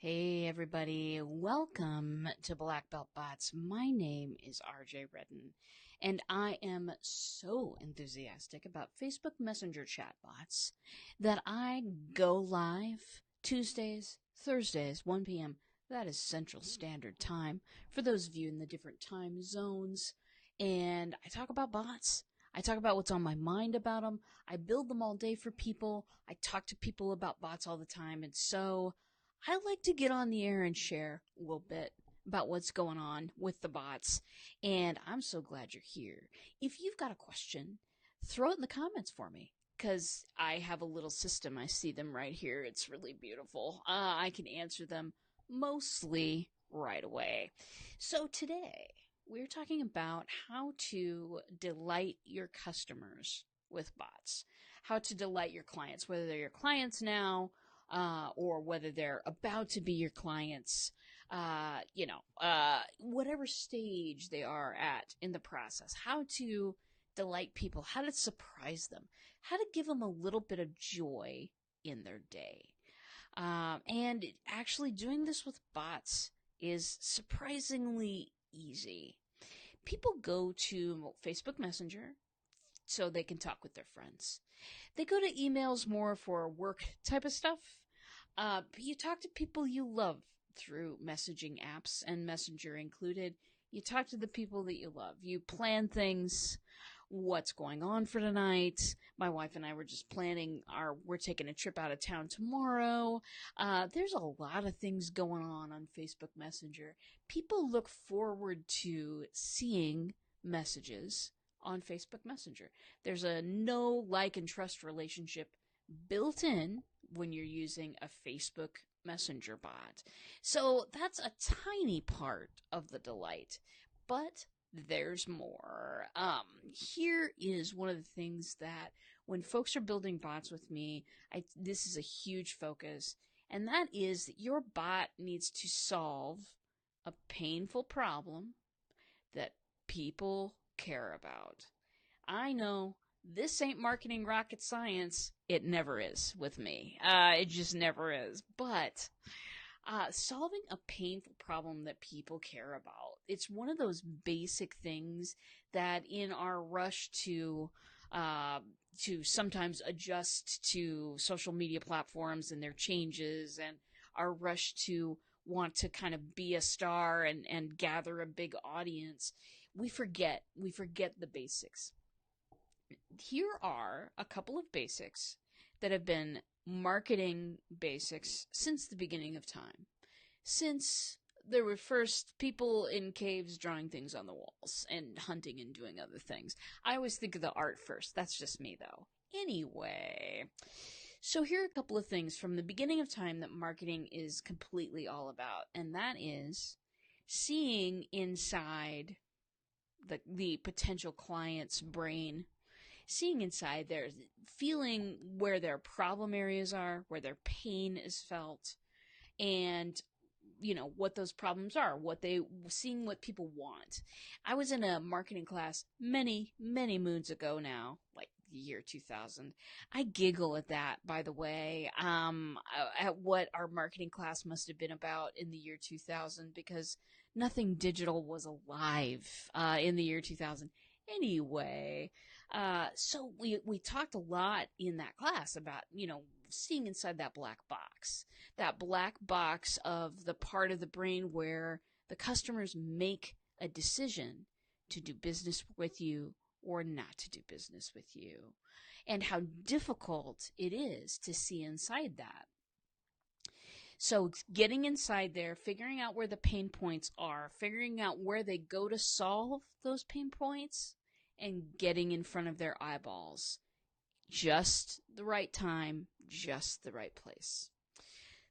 Hey everybody, welcome to Black Belt Bots. My name is RJ Redden, and I am so enthusiastic about Facebook Messenger chatbots that I go live Tuesdays, Thursdays, 1 p.m. That is Central Standard Time for those of you in the different time zones. And I talk about bots. I talk about what's on my mind about them. I build them all day for people. I talk to people about bots all the time, and so I like to get on the air and share a little bit about what's going on with the bots, and I'm so glad you're here. If you've got a question, throw it in the comments for me, because I have a little system. I see them right here. It's really beautiful. I can answer them mostly right away. So today, we're talking about how to delight your customers with bots, how to delight your clients, whether they're your clients now, or whether they're about to be your clients, whatever stage they are at in the process, how to delight people, how to surprise them, how to give them a little bit of joy in their day. And actually doing this with bots is surprisingly easy. People go to Facebook Messenger so they can talk with their friends. They go to emails more for work type of stuff. But you talk to people you love through messaging apps and Messenger included. You talk to the people that you love. You plan things, what's going on for tonight. My wife and I were just planning we're taking a trip out of town tomorrow. There's a lot of things going on Facebook Messenger. People look forward to seeing messages on Facebook Messenger. There's a know, like, and trust relationship built in when you're using a Facebook Messenger bot. So that's a tiny part of the delight, but there's more. Here is one of the things that when folks are building bots with me, this is a huge focus, and that is that your bot needs to solve a painful problem that people care about. I know this ain't marketing rocket science. It never is with me. It just never is. But solving a painful problem that people care about. It's one of those basic things that in our rush to sometimes adjust to social media platforms and their changes, and our rush to want to kind of be a star and gather a big audience, we forget the basics. Here are a couple of basics that have been marketing basics since the beginning of time. Since there were first people in caves drawing things on the walls and hunting and doing other things. I always think of the art first. That's just me, though. Anyway, so here are a couple of things from the beginning of time that marketing is completely all about, and that is seeing inside the potential client's brain, seeing inside there, feeling where their problem areas are, where their pain is felt, and what those problems are, seeing what people want. I was in a marketing class many moons ago now, like the year 2000. I giggle at that, by the way, at what our marketing class must have been about in the year 2000, because nothing digital was alive in the year 2000. Anyway, so we talked a lot in that class about, seeing inside that black box of the part of the brain where the customers make a decision to do business with you or not to do business with you, and how difficult it is to see inside that. So getting inside there, figuring out where the pain points are, figuring out where they go to solve those pain points, and getting in front of their eyeballs. Just the right time, just the right place.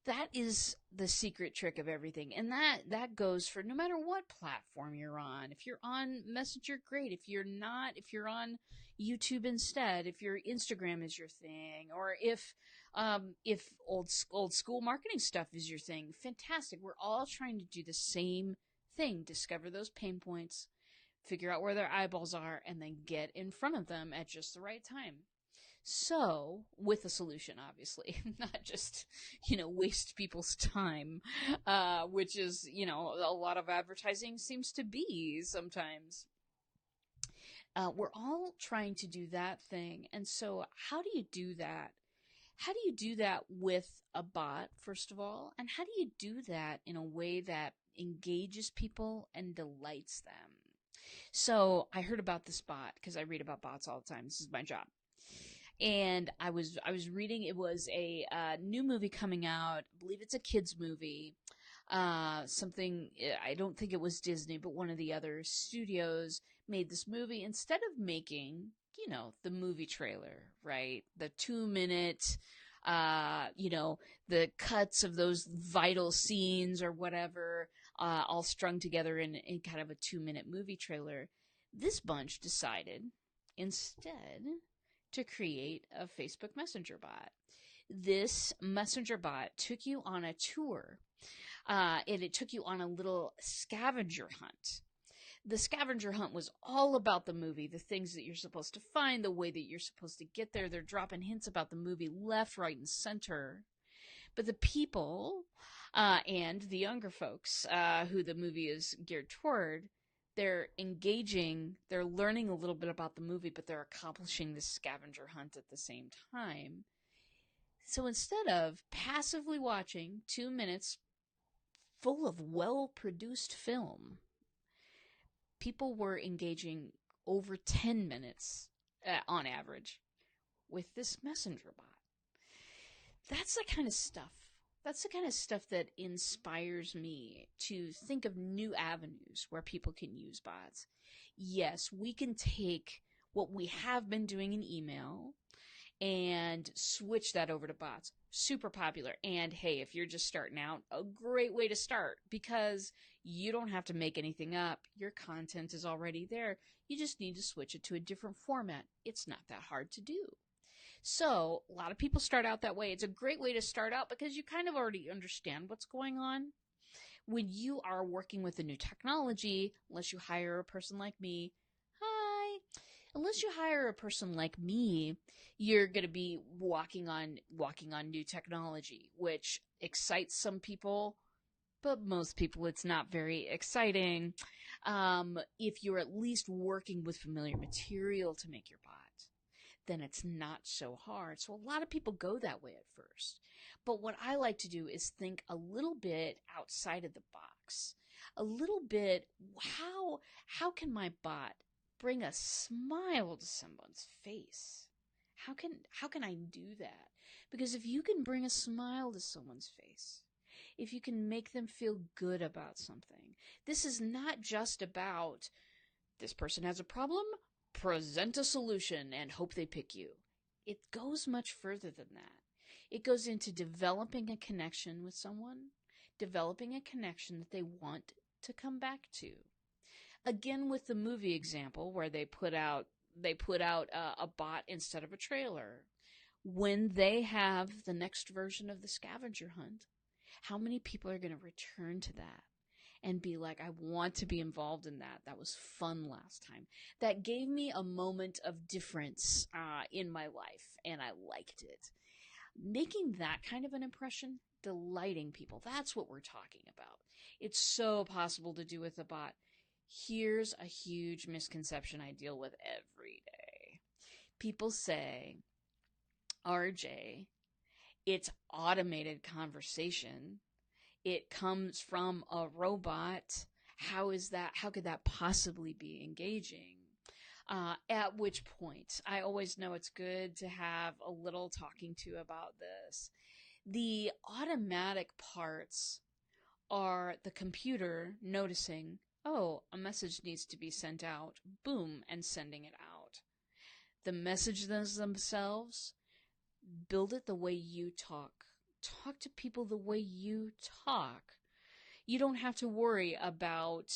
That is the secret trick of everything. And that goes for no matter what platform you're on. If you're on Messenger, great. If you're not, if you're on YouTube instead, if your Instagram is your thing, or if old school marketing stuff is your thing, fantastic. We're all trying to do the same thing. Discover those pain points, figure out where their eyeballs are, and then get in front of them at just the right time. So, with a solution, obviously, not just, waste people's time, which is, a lot of advertising seems to be sometimes. We're all trying to do that thing. And so, how do you do that? How do you do that with a bot, first of all? And how do you do that in a way that engages people and delights them? So I heard about this bot because I read about bots all the time. This is my job. And I was reading, it was a new movie coming out. I believe it's a kids movie. Something, I don't think it was Disney, but one of the other studios made this movie. Instead of making, the movie trailer, right? The 2 minute, the cuts of those vital scenes or whatever, all strung together in kind of a 2 minute movie trailer. This bunch decided instead to create a Facebook Messenger bot. This messenger bot took you on a tour, and it took you on a little scavenger hunt. The scavenger hunt was all about the movie, the things that you're supposed to find, the way that you're supposed to get there. They're dropping hints about the movie left, right, and center. But the people and the younger folks who the movie is geared toward, they're engaging, they're learning a little bit about the movie, but they're accomplishing this scavenger hunt at the same time. So instead of passively watching 2 minutes full of well produced film, people were engaging over 10 minutes on average with this messenger bot. That's the kind of stuff. That's the kind of stuff that inspires me to think of new avenues where people can use bots. Yes, we can take what we have been doing in email and switch that over to bots. Super popular. And hey, if you're just starting out, a great way to start because you don't have to make anything up. Your content is already there. You just need to switch it to a different format. It's not that hard to do. So a lot of people start out that way. It's a great way to start out because you kind of already understand what's going on. When you are working with a new technology, unless you hire a person like me, unless you hire a person like me, you're going to be walking on new technology, which excites some people, but most people it's not very exciting. If you're at least working with familiar material to make your bot, then it's not so hard. So a lot of people go that way at first. But what I like to do is think a little bit outside of the box. A little bit, how can my bot bring a smile to someone's face? How can I do that? Because if you can bring a smile to someone's face, if you can make them feel good about something, this is not just about this person has a problem, present a solution and hope they pick you. It goes much further than that. It goes into developing a connection with someone, developing a connection that they want to come back to. Again, with the movie example where they put out a bot instead of a trailer. When they have the next version of the scavenger hunt, how many people are going to return to that and be like, I want to be involved in that. That was fun last time. That gave me a moment of difference in my life, and I liked it. Making that kind of an impression, delighting people, that's what we're talking about. It's so possible to do with a bot. Here's a huge misconception I deal with every day. People say, RJ, it's automated conversation. It comes from a robot. How is that? How could that possibly be engaging? At which point, I always know it's good to have a little talking to about this. The automatic parts are the computer noticing, oh, a message needs to be sent out, boom, and sending it out. The messages themselves, build it the way you talk. Talk to people the way you talk. You don't have to worry about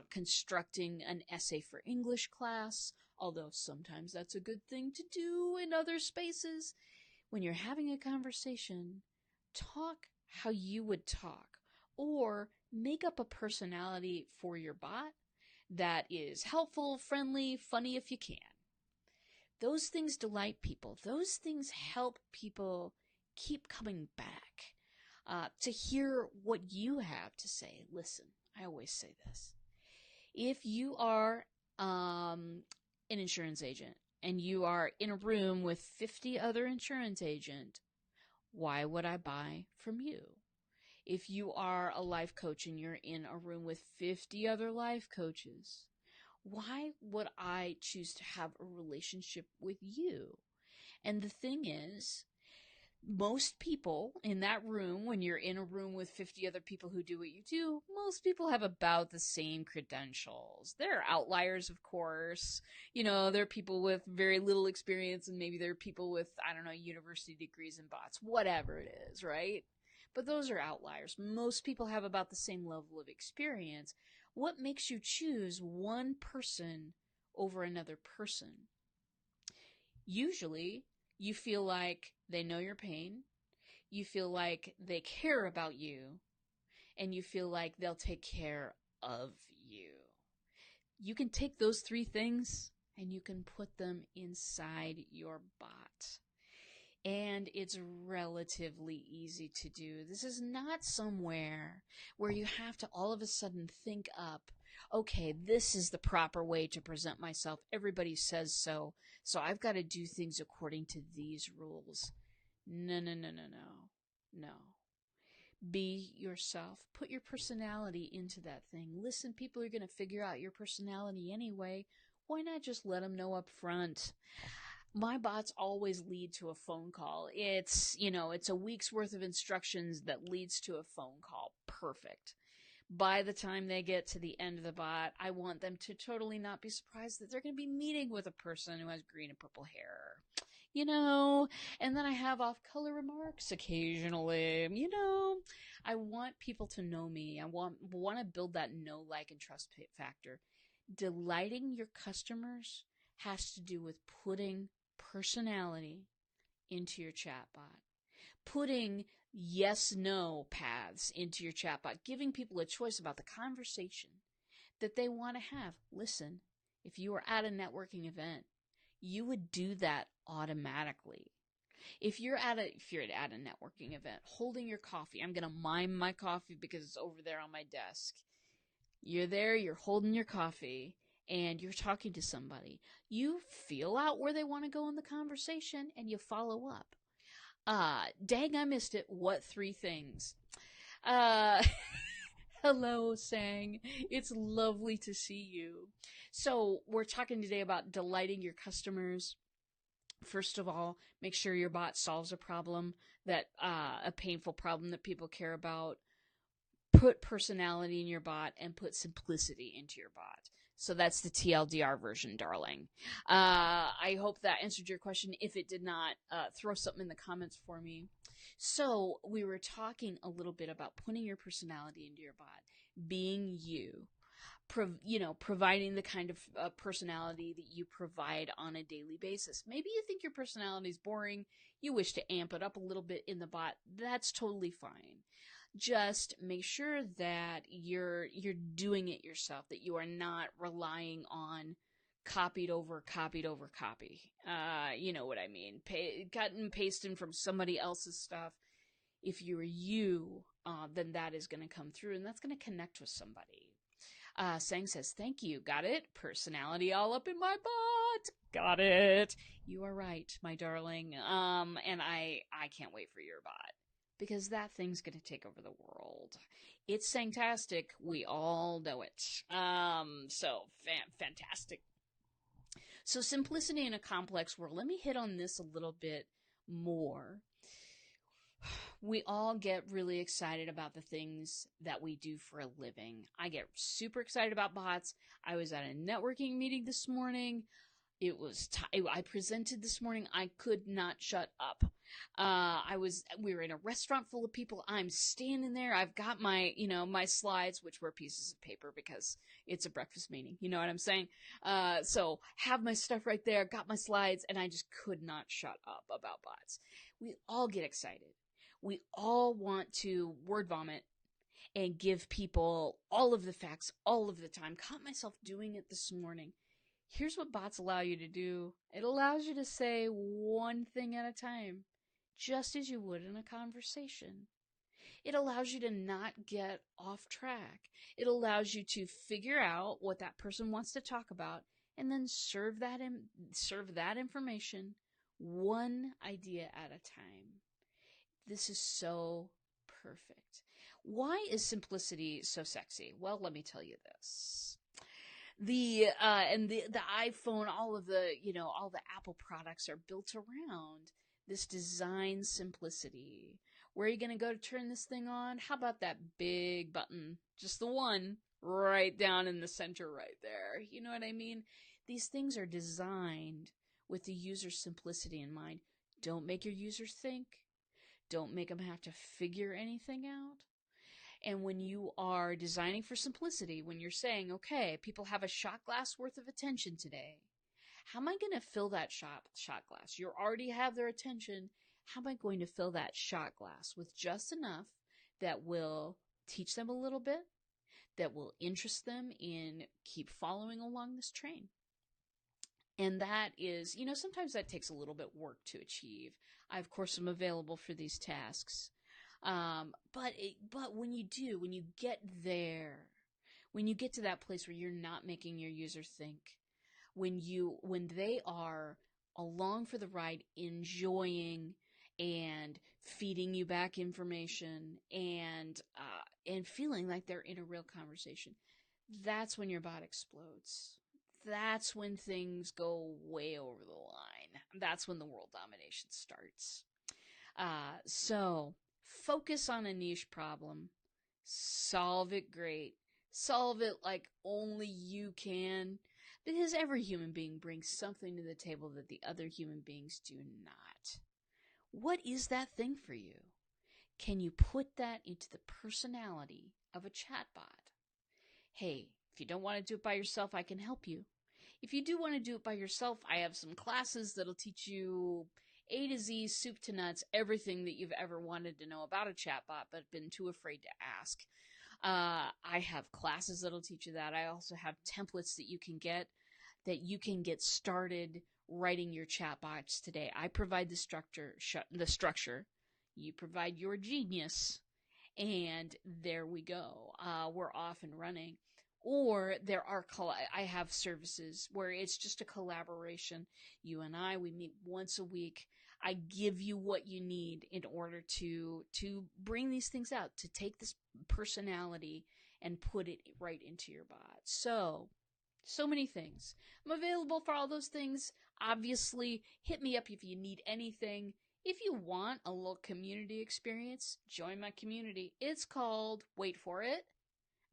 constructing an essay for English class, although sometimes that's a good thing to do in other spaces. When you're having a conversation, talk how you would talk, or make up a personality for your bot that is helpful, friendly, funny if you can. Those things delight people. Those things help people keep coming back to hear what you have to say. Listen, I always say this. If you are an insurance agent and you are in a room with 50 other insurance agents, why would I buy from you? If you are a life coach and you're in a room with 50 other life coaches, why would I choose to have a relationship with you? And the thing is, most people in that room, when you're in a room with 50 other people who do what you do, most people have about the same credentials. There are outliers, of course. There are people with very little experience, and maybe there are people with, I don't know, university degrees in bots, whatever it is, right? But those are outliers. Most people have about the same level of experience. What makes you choose one person over another person? Usually, you feel like they know your pain, you feel like they care about you, and you feel like they'll take care of you. You can take those three things and you can put them inside your bot. And it's relatively easy to do. This is not somewhere where you have to all of a sudden think up, okay, this is the proper way to present myself. Everybody says so. So I've got to do things according to these rules. No, no, no, no, no. No. Be yourself. Put your personality into that thing. Listen, people are going to figure out your personality anyway. Why not just let them know up front? My bots always lead to a phone call. It's a week's worth of instructions that leads to a phone call. Perfect. By the time they get to the end of the bot, I want them to totally not be surprised that they're going to be meeting with a person who has green and purple hair. And then I have off-color remarks occasionally. I want people to know me. I want to build that know, like, and trust factor. Delighting your customers has to do with putting personality into your chatbot, putting yes-no paths into your chatbot, giving people a choice about the conversation that they want to have. Listen, if you were at a networking event, you would do that automatically. If you're at a networking event, holding your coffee, I'm going to mime my coffee because it's over there on my desk. You're there, you're holding your coffee, and you're talking to somebody. You feel out where they want to go in the conversation, and you follow up. Dang, I missed it. What 3 things? Hello, Sang. It's lovely to see you. So we're talking today about delighting your customers. First of all, make sure your bot solves a problem a painful problem that people care about. Put personality in your bot and put simplicity into your bot. So that's the TLDR version, darling. I hope that answered your question. If it did not, throw something in the comments for me. So we were talking a little bit about putting your personality into your bot, being you, providing the kind of personality that you provide on a daily basis. Maybe you think your personality is boring. You wish to amp it up a little bit in the bot. That's totally fine. Just make sure that you're doing it yourself, that you are not relying on copied over copy. You know what I mean? Cut and pasting from somebody else's stuff. If you're you, then that is going to come through, and that's going to connect with somebody. Sang says, thank you. Got it? Personality all up in my butt. Got it. You are right, my darling. And I can't wait for your bot, because that thing's going to take over the world. It's Sangtastic. We all know it. So fantastic. So simplicity in a complex world. Let me hit on this a little bit more. We all get really excited about the things that we do for a living. I get super excited about bots. I was at a networking meeting this morning. I presented this morning. I could not shut up. We were in a restaurant full of people. I'm standing there. I've got my slides, which were pieces of paper because it's a breakfast meeting. You know what I'm saying? So have my stuff right there, got my slides, and I just could not shut up about bots. We all get excited. We all want to word vomit and give people all of the facts all of the time. Caught myself doing it this morning. Here's what bots allow you to do. It allows you to say one thing at a time, just as you would in a conversation. It allows you to not get off track. It allows you to figure out what that person wants to talk about and then serve that information one idea at a time. This is so perfect. Why is simplicity so sexy? Well, let me tell you this. The iPhone, all of the, all the Apple products are built around this design simplicity. Where are you going to go to turn this thing on? How about that big button? Just the one right down in the center right there. You know what I mean? These things are designed with the user's simplicity in mind. Don't make your users think. Don't make them have to figure anything out. And when you are designing for simplicity, when you're saying, okay, people have a shot glass worth of attention today, how am I going to fill that shot glass? You already have their attention. How am I going to fill that shot glass with just enough that will teach them a little bit, that will interest them in keep following along this train? And that is, sometimes that takes a little bit work to achieve. I, of course, am available for these tasks. But when you do, when you get there, when you get to that place where you're not making your user think, when they are along for the ride, enjoying and feeding you back information and feeling like they're in a real conversation, that's when your bot explodes. That's when things go way over the line. That's when the world domination starts. So focus on a niche problem, solve it great, solve it like only you can, because every human being brings something to the table that the other human beings do not. What is that thing for you? Can you put that into the personality of a chatbot? Hey, if you don't want to do it by yourself, I can help you. If you do want to do it by yourself, I have some classes that'll teach you A to Z, soup to nuts, everything that you've ever wanted to know about a chatbot but been too afraid to ask. I have classes that'll teach you that. I also have templates that you can get started writing your chatbots today. I provide the structure. You provide your genius, and there we go. We're off and running. Or I have services where it's just a collaboration. You and I, we meet once a week. I give you what you need in order to bring these things out, to take this personality and put it right into your bot. So many things. I'm available for all those things. Obviously, hit me up if you need anything. If you want a little community experience, join my community. It's called, wait for it,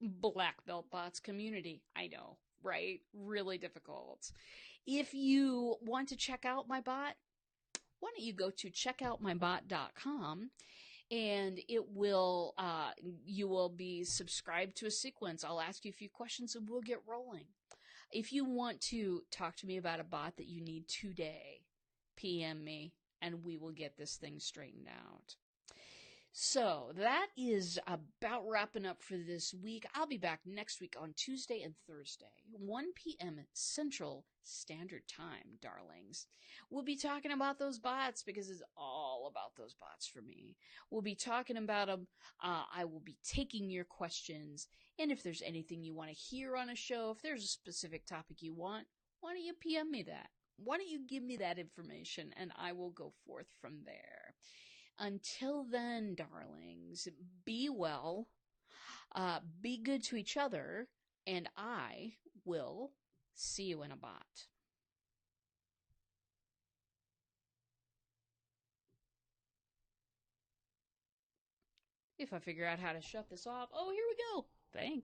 Black Belt Bots Community. I know, right? Really difficult. If you want to check out my bot, why don't you go to checkoutmybot.com and you will be subscribed to a sequence. I'll ask you a few questions and we'll get rolling. If you want to talk to me about a bot that you need today, PM me and we will get this thing straightened out. So that is about wrapping up for this week. I'll be back next week on Tuesday and Thursday, 1 p.m. Central Standard Time, darlings. We'll be talking about those bots because it's all about those bots for me. We'll be talking about them. I will be taking your questions. And if there's anything you want to hear on a show, if there's a specific topic you want, why don't you PM me that? Why don't you give me that information and I will go forth from there. Until then, darlings, be well, be good to each other, and I will see you in a bot. If I figure out how to shut this off, oh, here we go. Thanks.